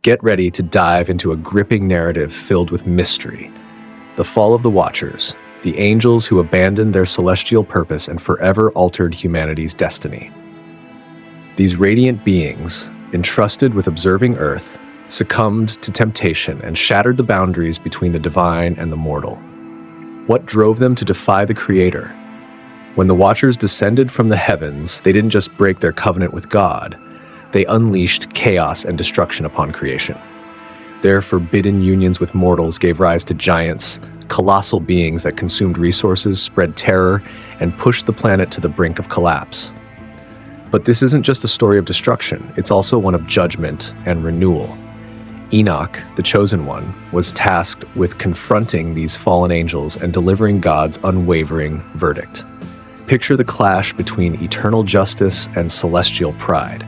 Get ready to dive into a gripping narrative filled with mystery. The fall of the Watchers, the angels who abandoned their celestial purpose and forever altered humanity's destiny. These radiant beings, entrusted with observing Earth, succumbed to temptation and shattered the boundaries between the divine and the mortal. What drove them to defy the Creator? When the Watchers descended from the heavens, they didn't just break their covenant with God, they unleashed chaos and destruction upon creation. Their forbidden unions with mortals gave rise to giants, colossal beings that consumed resources, spread terror, and pushed the planet to the brink of collapse. But this isn't just a story of destruction, it's also one of judgment and renewal. Enoch, the chosen one, was tasked with confronting these fallen angels and delivering God's unwavering verdict. Picture the clash between eternal justice and celestial pride.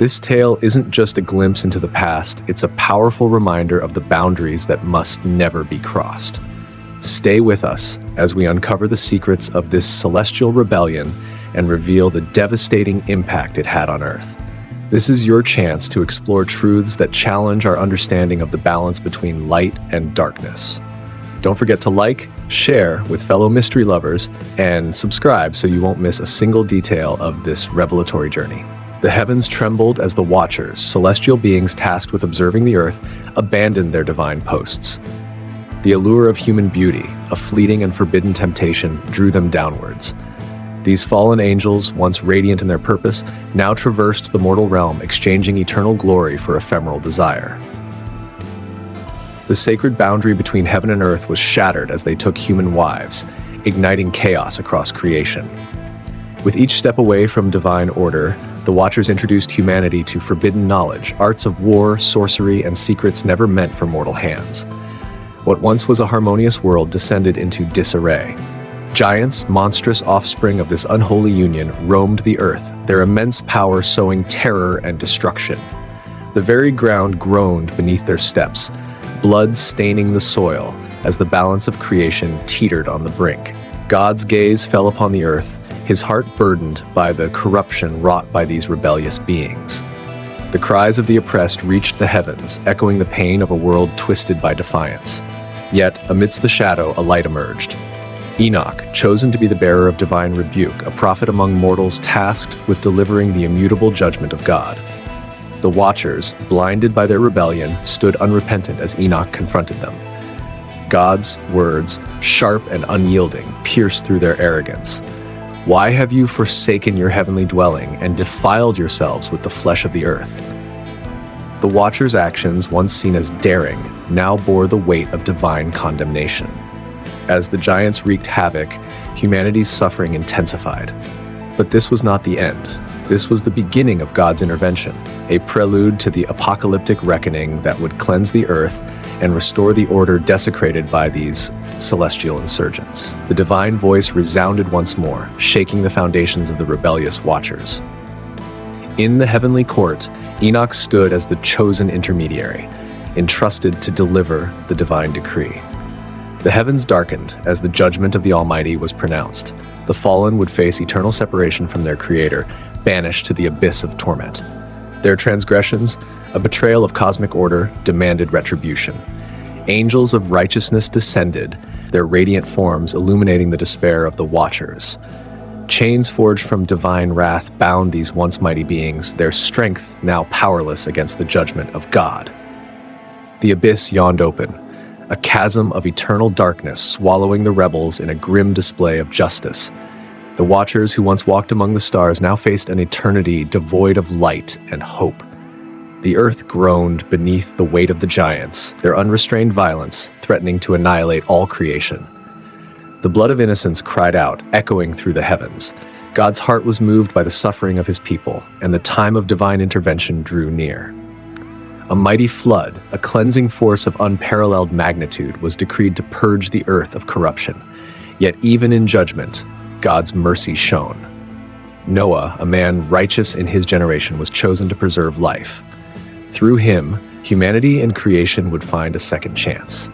This tale isn't just a glimpse into the past, it's a powerful reminder of the boundaries that must never be crossed. Stay with us as we uncover the secrets of this celestial rebellion and reveal the devastating impact it had on Earth. This is your chance to explore truths that challenge our understanding of the balance between light and darkness. Don't forget to like, share with fellow mystery lovers, and subscribe so you won't miss a single detail of this revelatory journey. The heavens trembled as the Watchers, celestial beings tasked with observing the Earth, abandoned their divine posts. The allure of human beauty, a fleeting and forbidden temptation, drew them downwards. These fallen angels, once radiant in their purpose, now traversed the mortal realm, exchanging eternal glory for ephemeral desire. The sacred boundary between heaven and earth was shattered as they took human wives, igniting chaos across creation. With each step away from divine order, the Watchers introduced humanity to forbidden knowledge, arts of war, sorcery, and secrets never meant for mortal hands. What once was a harmonious world descended into disarray. Giants, monstrous offspring of this unholy union, roamed the earth, their immense power sowing terror and destruction. The very ground groaned beneath their steps, blood staining the soil as the balance of creation teetered on the brink. God's gaze fell upon the earth, his heart burdened by the corruption wrought by these rebellious beings. The cries of the oppressed reached the heavens, echoing the pain of a world twisted by defiance. Yet, amidst the shadow, a light emerged. Enoch, chosen to be the bearer of divine rebuke, a prophet among mortals tasked with delivering the immutable judgment of God. The Watchers, blinded by their rebellion, stood unrepentant as Enoch confronted them. God's words, sharp and unyielding, pierced through their arrogance. Why have you forsaken your heavenly dwelling and defiled yourselves with the flesh of the earth? The Watchers' actions, once seen as daring, now bore the weight of divine condemnation. As the giants wreaked havoc, humanity's suffering intensified. But this was not the end. This was the beginning of God's intervention, a prelude to the apocalyptic reckoning that would cleanse the earth and restore the order desecrated by these celestial insurgents. The divine voice resounded once more, shaking the foundations of the rebellious Watchers. In the heavenly court, Enoch stood as the chosen intermediary, entrusted to deliver the divine decree. The heavens darkened as the judgment of the Almighty was pronounced. The fallen would face eternal separation from their Creator, banished to the abyss of torment. Their transgressions, a betrayal of cosmic order, demanded retribution. Angels of righteousness descended, their radiant forms illuminating the despair of the Watchers. Chains forged from divine wrath bound these once mighty beings, their strength now powerless against the judgment of God. The abyss yawned open, a chasm of eternal darkness swallowing the rebels in a grim display of justice. The Watchers who once walked among the stars now faced an eternity devoid of light and hope. The earth groaned beneath the weight of the giants, their unrestrained violence threatening to annihilate all creation. The blood of innocents cried out, echoing through the heavens. God's heart was moved by the suffering of his people, and the time of divine intervention drew near. A mighty flood, a cleansing force of unparalleled magnitude, was decreed to purge the earth of corruption. Yet even in judgment, God's mercy shone. Noah, a man righteous in his generation, was chosen to preserve life. Through him, humanity and creation would find a second chance.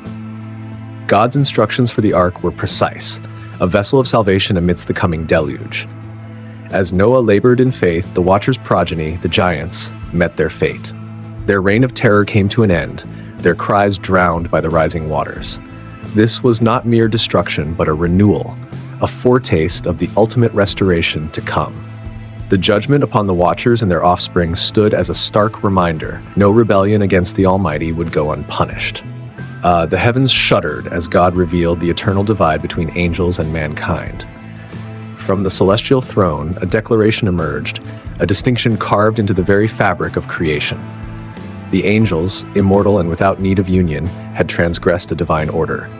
God's instructions for the ark were precise, a vessel of salvation amidst the coming deluge. As Noah labored in faith, the Watchers' progeny, the giants, met their fate. Their reign of terror came to an end, their cries drowned by the rising waters. This was not mere destruction, but a renewal, a foretaste of the ultimate restoration to come. The judgment upon the Watchers and their offspring stood as a stark reminder. No rebellion against the Almighty would go unpunished. The heavens shuddered as God revealed the eternal divide between angels and mankind. From the celestial throne, a declaration emerged, a distinction carved into the very fabric of creation. The angels, immortal and without need of union, had transgressed a divine order.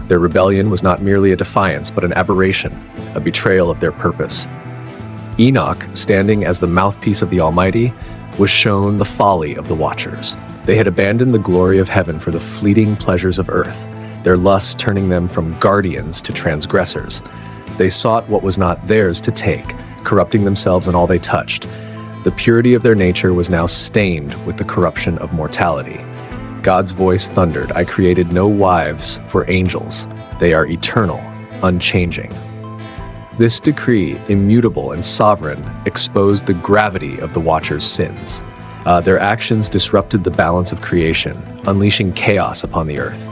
Their rebellion was not merely a defiance, but an aberration, a betrayal of their purpose. Enoch, standing as the mouthpiece of the Almighty, was shown the folly of the Watchers. They had abandoned the glory of heaven for the fleeting pleasures of earth, their lust turning them from guardians to transgressors. They sought what was not theirs to take, corrupting themselves and all they touched. The purity of their nature was now stained with the corruption of mortality. God's voice thundered, "I created no wives for angels. They are eternal, unchanging." This decree, immutable and sovereign, exposed the gravity of the Watchers' sins. Their actions disrupted the balance of creation, unleashing chaos upon the earth.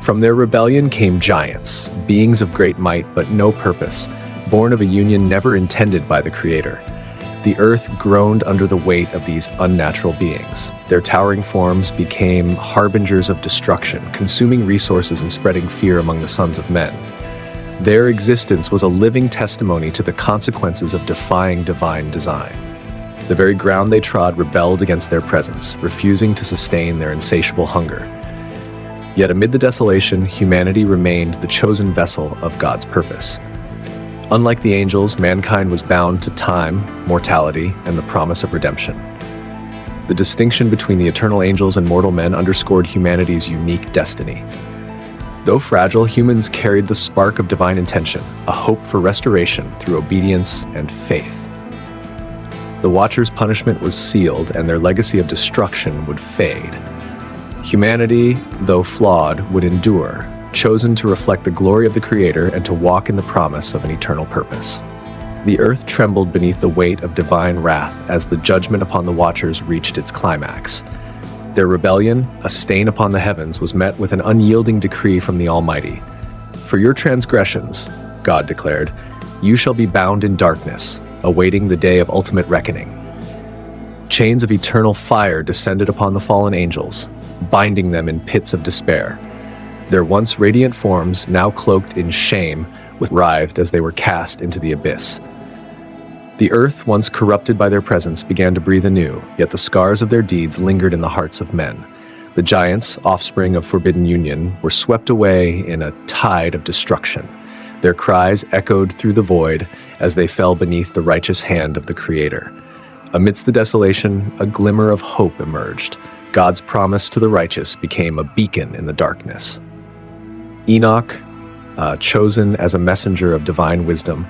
From their rebellion came giants, beings of great might but no purpose, born of a union never intended by the Creator. The earth groaned under the weight of these unnatural beings. Their towering forms became harbingers of destruction, consuming resources and spreading fear among the sons of men. Their existence was a living testimony to the consequences of defying divine design. The very ground they trod rebelled against their presence, refusing to sustain their insatiable hunger. Yet amid the desolation, humanity remained the chosen vessel of God's purpose. Unlike the angels, mankind was bound to time, mortality, and the promise of redemption. The distinction between the eternal angels and mortal men underscored humanity's unique destiny. Though fragile, humans carried the spark of divine intention, a hope for restoration through obedience and faith. The Watchers' punishment was sealed, and their legacy of destruction would fade. Humanity, though flawed, would endure, chosen to reflect the glory of the Creator and to walk in the promise of an eternal purpose. The earth trembled beneath the weight of divine wrath as the judgment upon the Watchers reached its climax. Their rebellion, a stain upon the heavens, was met with an unyielding decree from the Almighty. "For your transgressions," God declared, "you shall be bound in darkness, awaiting the day of ultimate reckoning." Chains of eternal fire descended upon the fallen angels, binding them in pits of despair. Their once radiant forms, now cloaked in shame, writhed as they were cast into the abyss. The earth, once corrupted by their presence, began to breathe anew, yet the scars of their deeds lingered in the hearts of men. The giants, offspring of forbidden union, were swept away in a tide of destruction. Their cries echoed through the void as they fell beneath the righteous hand of the Creator. Amidst the desolation, a glimmer of hope emerged. God's promise to the righteous became a beacon in the darkness. Enoch, chosen as a messenger of divine wisdom,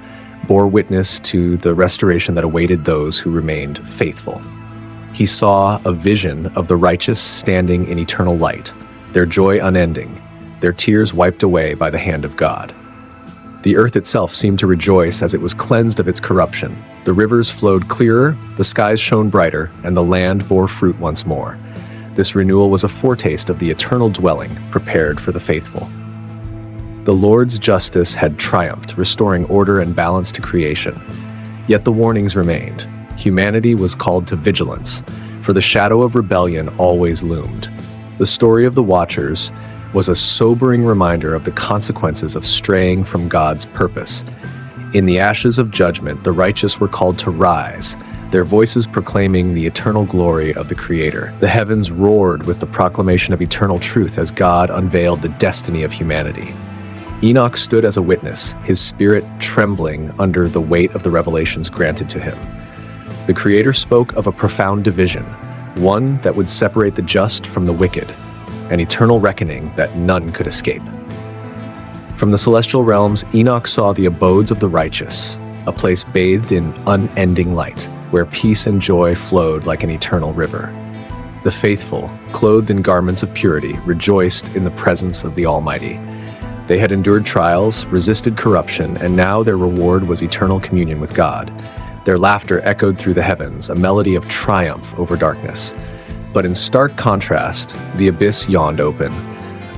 bore witness to the restoration that awaited those who remained faithful. He saw a vision of the righteous standing in eternal light, their joy unending, their tears wiped away by the hand of God. The earth itself seemed to rejoice as it was cleansed of its corruption. The rivers flowed clearer, the skies shone brighter, and the land bore fruit once more. This renewal was a foretaste of the eternal dwelling prepared for the faithful. The Lord's justice had triumphed, restoring order and balance to creation. Yet the warnings remained. Humanity was called to vigilance, for the shadow of rebellion always loomed. The story of the Watchers was a sobering reminder of the consequences of straying from God's purpose. In the ashes of judgment, the righteous were called to rise, their voices proclaiming the eternal glory of the Creator. The heavens roared with the proclamation of eternal truth as God unveiled the destiny of humanity. Enoch stood as a witness, his spirit trembling under the weight of the revelations granted to him. The Creator spoke of a profound division, one that would separate the just from the wicked, an eternal reckoning that none could escape. From the celestial realms, Enoch saw the abodes of the righteous, a place bathed in unending light, where peace and joy flowed like an eternal river. The faithful, clothed in garments of purity, rejoiced in the presence of the Almighty. They had endured trials, resisted corruption, and now their reward was eternal communion with God. Their laughter echoed through the heavens, a melody of triumph over darkness. But in stark contrast, the abyss yawned open,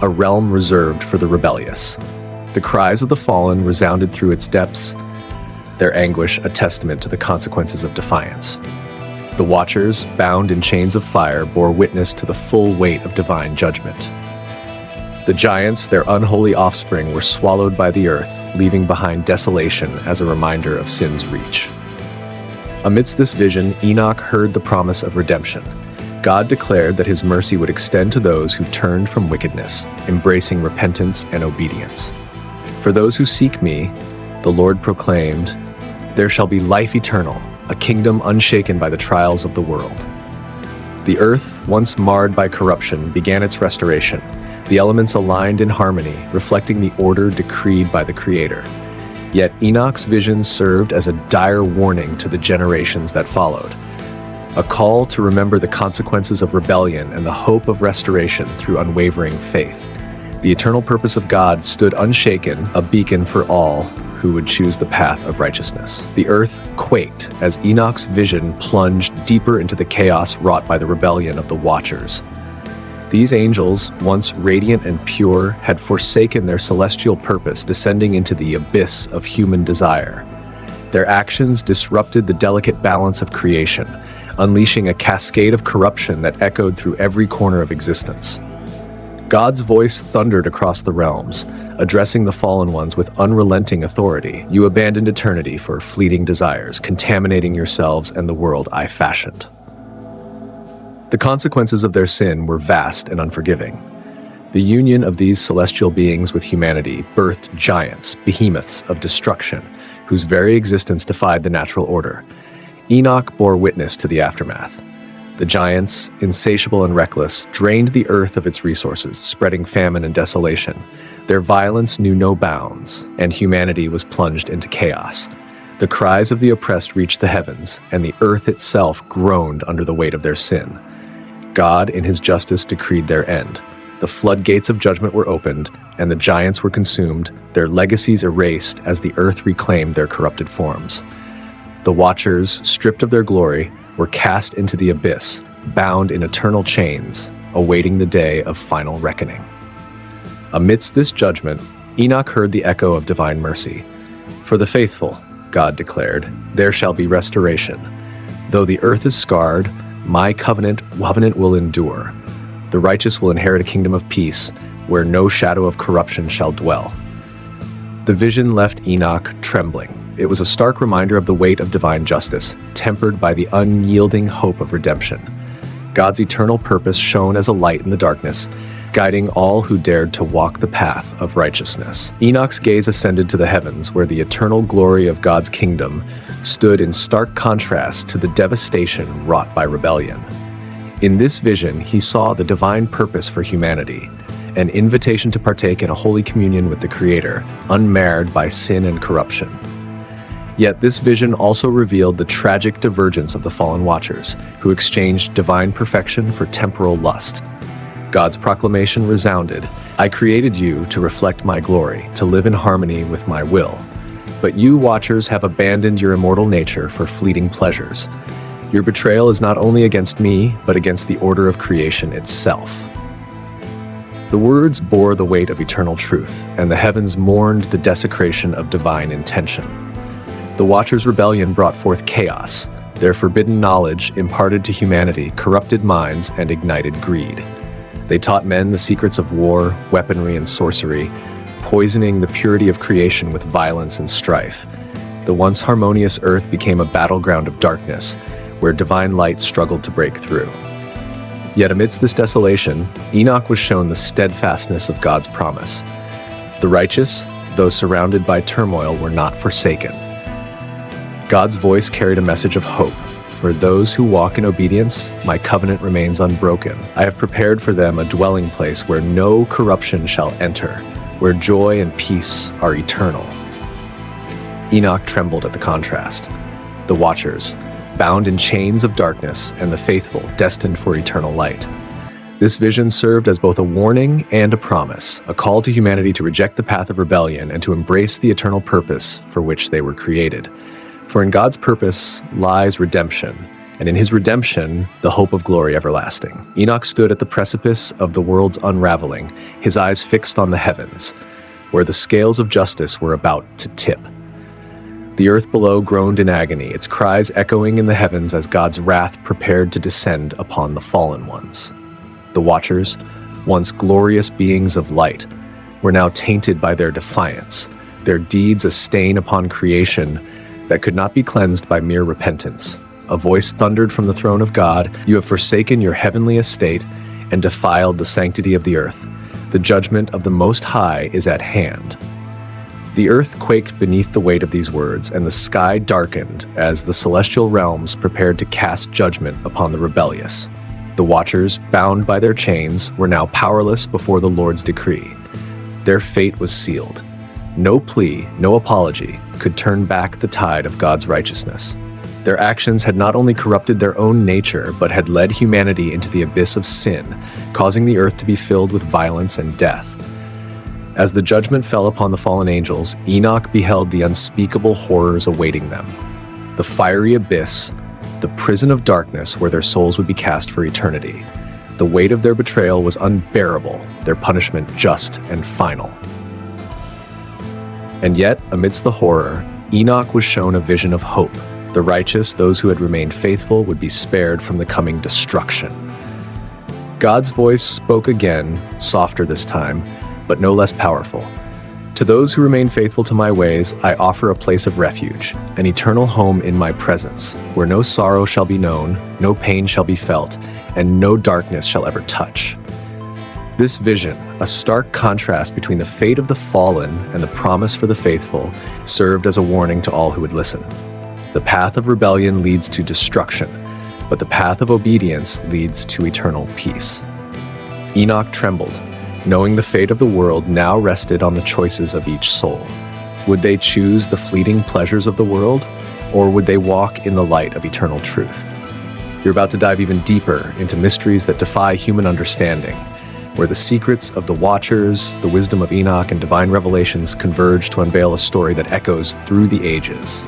a realm reserved for the rebellious. The cries of the fallen resounded through its depths, their anguish a testament to the consequences of defiance. The Watchers, bound in chains of fire, bore witness to the full weight of divine judgment. The giants, their unholy offspring, were swallowed by the earth, leaving behind desolation as a reminder of sin's reach. Amidst this vision, Enoch heard the promise of redemption. God declared that his mercy would extend to those who turned from wickedness, embracing repentance and obedience. For those who seek me, the Lord proclaimed, there shall be life eternal, a kingdom unshaken by the trials of the world. The earth, once marred by corruption, began its restoration, the elements aligned in harmony, reflecting the order decreed by the Creator. Yet Enoch's vision served as a dire warning to the generations that followed, a call to remember the consequences of rebellion and the hope of restoration through unwavering faith. The eternal purpose of God stood unshaken, a beacon for all who would choose the path of righteousness. The earth quaked as Enoch's vision plunged deeper into the chaos wrought by the rebellion of the Watchers. These angels, once radiant and pure, had forsaken their celestial purpose, descending into the abyss of human desire. Their actions disrupted the delicate balance of creation, unleashing a cascade of corruption that echoed through every corner of existence. God's voice thundered across the realms, addressing the fallen ones with unrelenting authority. You abandoned eternity for fleeting desires, contaminating yourselves and the world I fashioned. The consequences of their sin were vast and unforgiving. The union of these celestial beings with humanity birthed giants, behemoths of destruction, whose very existence defied the natural order. Enoch bore witness to the aftermath. The giants, insatiable and reckless, drained the earth of its resources, spreading famine and desolation. Their violence knew no bounds, and humanity was plunged into chaos. The cries of the oppressed reached the heavens, and the earth itself groaned under the weight of their sin. God, in his justice, decreed their end. The floodgates of judgment were opened, and the giants were consumed, their legacies erased as the earth reclaimed their corrupted forms. The Watchers, stripped of their glory, were cast into the abyss, bound in eternal chains, awaiting the day of final reckoning. Amidst this judgment, Enoch heard the echo of divine mercy. For the faithful, God declared, there shall be restoration. Though the earth is scarred, my covenant will endure. The righteous will inherit a kingdom of peace, where no shadow of corruption shall dwell. The vision left Enoch trembling. It was a stark reminder of the weight of divine justice, tempered by the unyielding hope of redemption. God's eternal purpose shone as a light in the darkness, guiding all who dared to walk the path of righteousness. Enoch's gaze ascended to the heavens, where the eternal glory of God's kingdom stood in stark contrast to the devastation wrought by rebellion. In this vision, he saw the divine purpose for humanity, an invitation to partake in a holy communion with the Creator, unmarred by sin and corruption. Yet this vision also revealed the tragic divergence of the fallen Watchers, who exchanged divine perfection for temporal lust. God's proclamation resounded, I created you to reflect my glory, to live in harmony with my will. But you, Watchers, have abandoned your immortal nature for fleeting pleasures. Your betrayal is not only against me, but against the order of creation itself. The words bore the weight of eternal truth, and the heavens mourned the desecration of divine intention. The Watchers' rebellion brought forth chaos. Their forbidden knowledge, imparted to humanity, corrupted minds and ignited greed. They taught men the secrets of war, weaponry, and sorcery, poisoning the purity of creation with violence and strife. The once harmonious earth became a battleground of darkness, where divine light struggled to break through. Yet amidst this desolation, Enoch was shown the steadfastness of God's promise. The righteous, though surrounded by turmoil, were not forsaken. God's voice carried a message of hope. For those who walk in obedience, my covenant remains unbroken. I have prepared for them a dwelling place where no corruption shall enter, where joy and peace are eternal. Enoch trembled at the contrast. The Watchers, bound in chains of darkness, and the faithful, destined for eternal light. This vision served as both a warning and a promise, a call to humanity to reject the path of rebellion and to embrace the eternal purpose for which they were created. For in God's purpose lies redemption, and in his redemption, the hope of glory everlasting. Enoch stood at the precipice of the world's unraveling, his eyes fixed on the heavens, where the scales of justice were about to tip. The earth below groaned in agony, its cries echoing in the heavens as God's wrath prepared to descend upon the fallen ones. The Watchers, once glorious beings of light, were now tainted by their defiance, their deeds a stain upon creation that could not be cleansed by mere repentance. A voice thundered from the throne of God, "You have forsaken your heavenly estate and defiled the sanctity of the earth. The judgment of the Most High is at hand." The earth quaked beneath the weight of these words, and the sky darkened as the celestial realms prepared to cast judgment upon the rebellious. The Watchers, bound by their chains, were now powerless before the Lord's decree. Their fate was sealed. No plea, no apology could turn back the tide of God's righteousness. Their actions had not only corrupted their own nature, but had led humanity into the abyss of sin, causing the earth to be filled with violence and death. As the judgment fell upon the fallen angels, Enoch beheld the unspeakable horrors awaiting them. The fiery abyss, the prison of darkness where their souls would be cast for eternity. The weight of their betrayal was unbearable, their punishment just and final. And yet, amidst the horror, Enoch was shown a vision of hope. The righteous, those who had remained faithful, would be spared from the coming destruction. God's voice spoke again, softer this time, but no less powerful. "To those who remain faithful to my ways, I offer a place of refuge, an eternal home in my presence, where no sorrow shall be known, no pain shall be felt, and no darkness shall ever touch." This vision, a stark contrast between the fate of the fallen and the promise for the faithful, served as a warning to all who would listen. The path of rebellion leads to destruction, but the path of obedience leads to eternal peace. Enoch trembled, knowing the fate of the world now rested on the choices of each soul. Would they choose the fleeting pleasures of the world, or would they walk in the light of eternal truth? You're about to dive even deeper into mysteries that defy human understanding, where the secrets of the Watchers, the wisdom of Enoch, and divine revelations converge to unveil a story that echoes through the ages.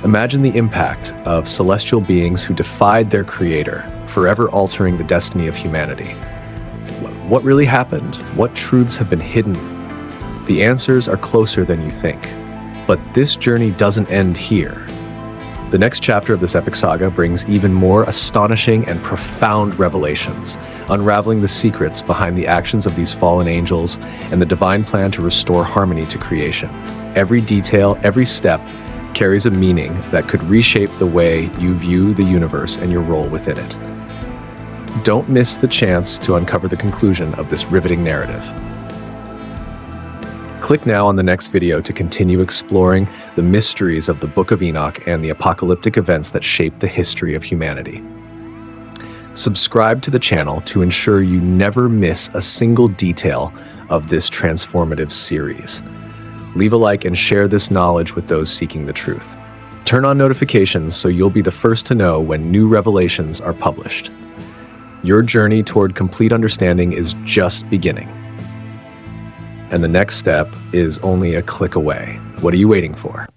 Imagine the impact of celestial beings who defied their creator, forever altering the destiny of humanity. What really happened? What truths have been hidden? The answers are closer than you think. But this journey doesn't end here. The next chapter of this epic saga brings even more astonishing and profound revelations, unraveling the secrets behind the actions of these fallen angels and the divine plan to restore harmony to creation. Every detail, every step, carries a meaning that could reshape the way you view the universe and your role within it. Don't miss the chance to uncover the conclusion of this riveting narrative. Click now on the next video to continue exploring the mysteries of the Book of Enoch and the apocalyptic events that shape the history of humanity. Subscribe to the channel to ensure you never miss a single detail of this transformative series. Leave a like and share this knowledge with those seeking the truth. Turn on notifications so you'll be the first to know when new revelations are published. Your journey toward complete understanding is just beginning. And the next step is only a click away. What are you waiting for?